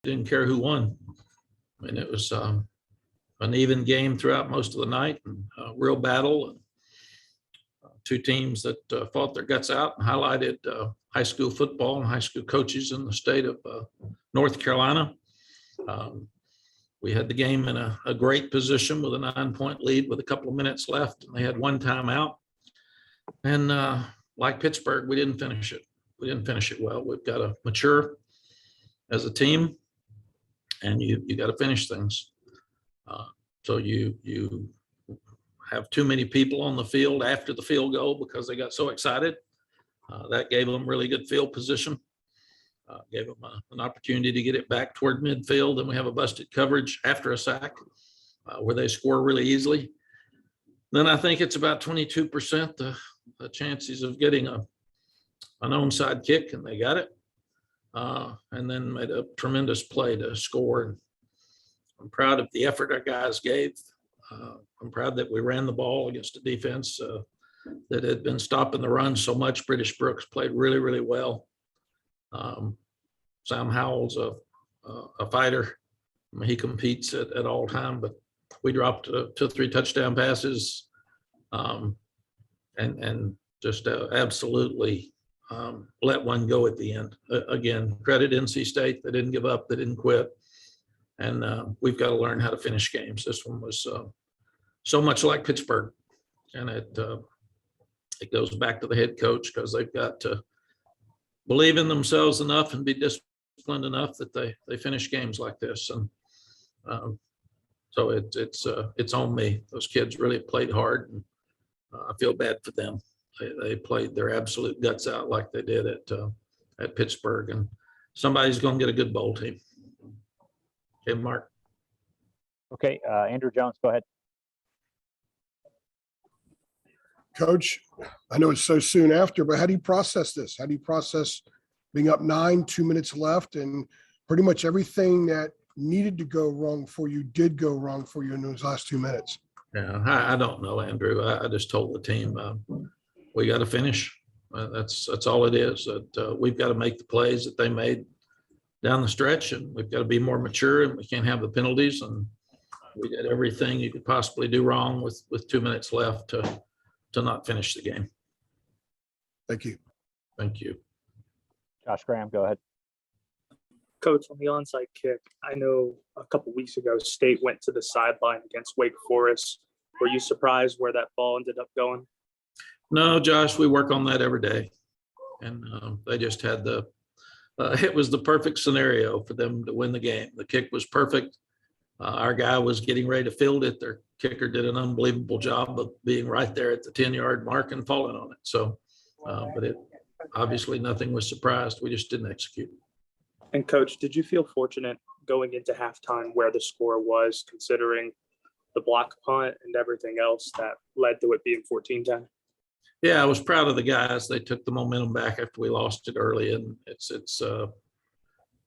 didn't care who won. I mean, it was an even game throughout most of the night, and a real battle. And two teams that fought their guts out and highlighted high school football and high school coaches in the state of North Carolina. We had the game in a great position with a 9-point lead with a couple of minutes left, and they had one timeout. And like Pittsburgh, we didn't finish it. We didn't finish it well. We've got to mature as a team, and you got to finish things. So you have too many people on the field after the field goal because they got so excited. That gave them really good field position. Gave them an opportunity to get it back toward midfield, and we have a busted coverage after a sack where they score really easily. Then I think it's about 22% the chances of getting an onside kick, and they got it. And then made a tremendous play to score. And I'm proud of the effort our guys gave. I'm proud that we ran the ball against a defense that had been stopping the run so much. British Brooks played really, really well. Sam Howell's a fighter. I mean, he competes at all time, but we dropped 2 or 3 touchdown passes and just absolutely let one go at the end. Again, credit NC State. They didn't give up. They didn't quit. And we've got to learn how to finish games. This one was so much like Pittsburgh. And it goes back to the head coach, because they've got to believe in themselves enough and be disciplined enough that they finish games like this. And so it's on me. Those kids really played hard, and I feel bad for them. They played their absolute guts out like they did at Pittsburgh, and somebody's going to get a good bowl team. Okay, Mark. Okay, Andrew Jones, go ahead. Coach, I know it's so soon after, but how do you process this? How do you process being up 9, 2 minutes left, and pretty much everything that needed to go wrong for you did go wrong for you in those last 2 minutes? Yeah, I don't know, Andrew. I just told the team we got to finish. That's all it is. That we've got to make the plays that they made down the stretch, and we've got to be more mature, and we can't have the penalties. And we did everything you could possibly do wrong with 2 minutes left to not finish the game. Thank you. Thank you. Josh Graham, go ahead. Coach, on the onside kick, I know a couple weeks ago, State went to the sideline against Wake Forest. Were you surprised where that ball ended up going? No, Josh, we work on that every day. And they just had it was the perfect scenario for them to win the game. The kick was perfect. Our guy was getting ready to field it. Their kicker did an unbelievable job of being right there at the 10-yard mark and falling on it. So, but it obviously nothing was surprised. We just didn't execute. And Coach, did you feel fortunate going into halftime where the score was, considering the block punt and everything else that led to it being 14-10? Yeah, I was proud of the guys. They took the momentum back after we lost it early, and it's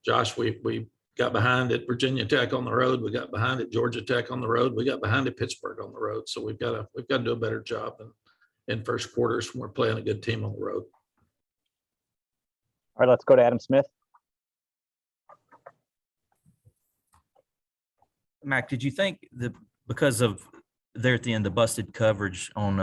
Josh, we got behind at Virginia Tech on the road. We got behind at Georgia Tech on the road. We got behind at Pittsburgh on the road. So we've got to do a better job in first quarters when we're playing a good team on the road. All right, let's go to Adam Smith. Mack, did you think that because of there at the end, the busted coverage on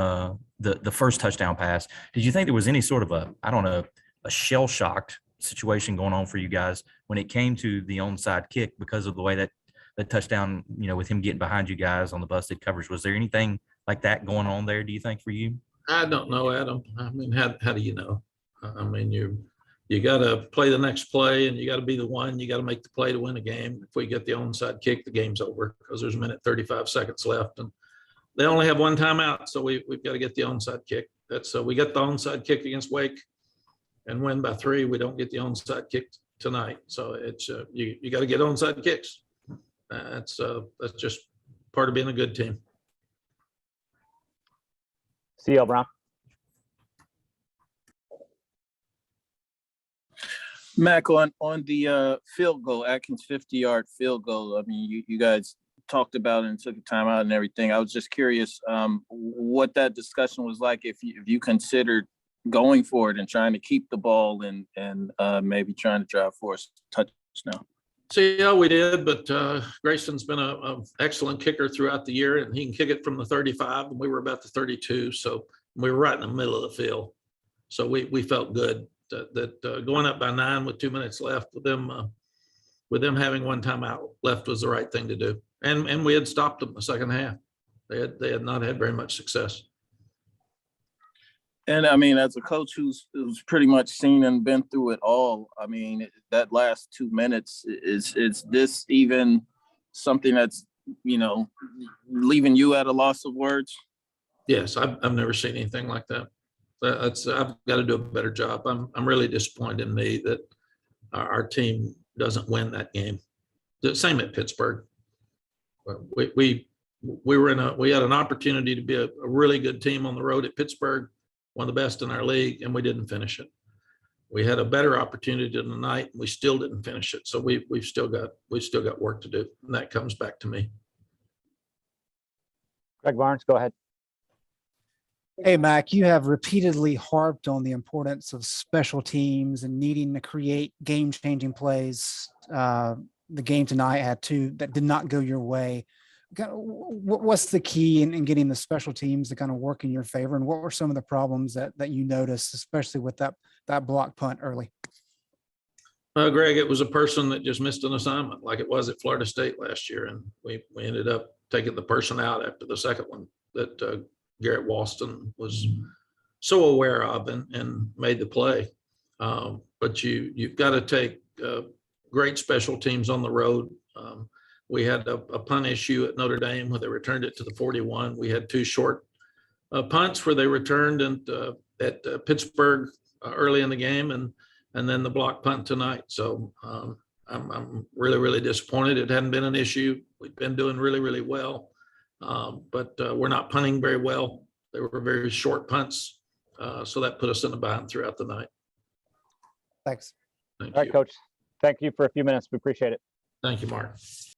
the first touchdown pass, did you think there was any sort of a shell-shocked situation going on for you guys when it came to the onside kick because of the way that the touchdown, with him getting behind you guys on the busted coverage? Was there anything like that going on there, do you think, for you? I don't know, Adam. I mean, how do you know? I mean, you got to play the next play, and you got to be the one. You got to make the play to win a game. If we get the onside kick, the game's over because there's a minute 35 seconds left, and they only have one timeout. So we've got to get the onside kick. We got the onside kick against Wake and win by 3. We don't get the onside kick tonight. So it's you got to get onside kicks. That's just part of being a good team. C.L. Brown. Mack, on the field goal, Atkins 50-yard field goal. I mean, you guys talked about it and took a timeout and everything. I was just curious what that discussion was like, if you considered going for it and trying to keep the ball and maybe trying to drive for a touchdown. See, yeah, we did, but Grayson's been a excellent kicker throughout the year, and he can kick it from the 35, and we were about the 32, so we were right in the middle of the field. So we felt good that going up by 9 with 2 minutes left with them having one timeout left was the right thing to do. And we had stopped them the second half. They had not had very much success. And I mean, as a coach who's pretty much seen and been through it all, I mean, that last 2 minutes is this even something that's, you know, leaving you at a loss of words? Yes, I've never seen anything like that. I've got to do a better job. I'm really disappointed in me that our team doesn't win that game. The same at Pittsburgh. We had an opportunity to be a really good team on the road at Pittsburgh, one of the best in our league, and we didn't finish it. We had a better opportunity tonight, and we still didn't finish it. So we've still got work to do, and that comes back to me. Greg Barnes, go ahead. Hey, Mac, you have repeatedly harped on the importance of special teams and needing to create game-changing plays. The game tonight had two that did not go your way. What's the key in getting the special teams to kind of work in your favor? And what were some of the problems that you noticed, especially with that block punt early? Greg, it was a person that just missed an assignment like it was at Florida State last year. And we ended up taking the person out after the second one that Garrett Walston was so aware of and made the play. But you've got to take great special teams on the road. We had a punt issue at Notre Dame where they returned it to the 41. We had two short punts where they returned at Pittsburgh early in the game, and then the block punt tonight. So I'm really, really disappointed. It hadn't been an issue. We've been doing really, really well, but we're not punting very well. They were very short punts, so that put us in a bind throughout the night. Thanks. Thank All right, you. Coach. Thank you for a few minutes. We appreciate it. Thank you, Mark.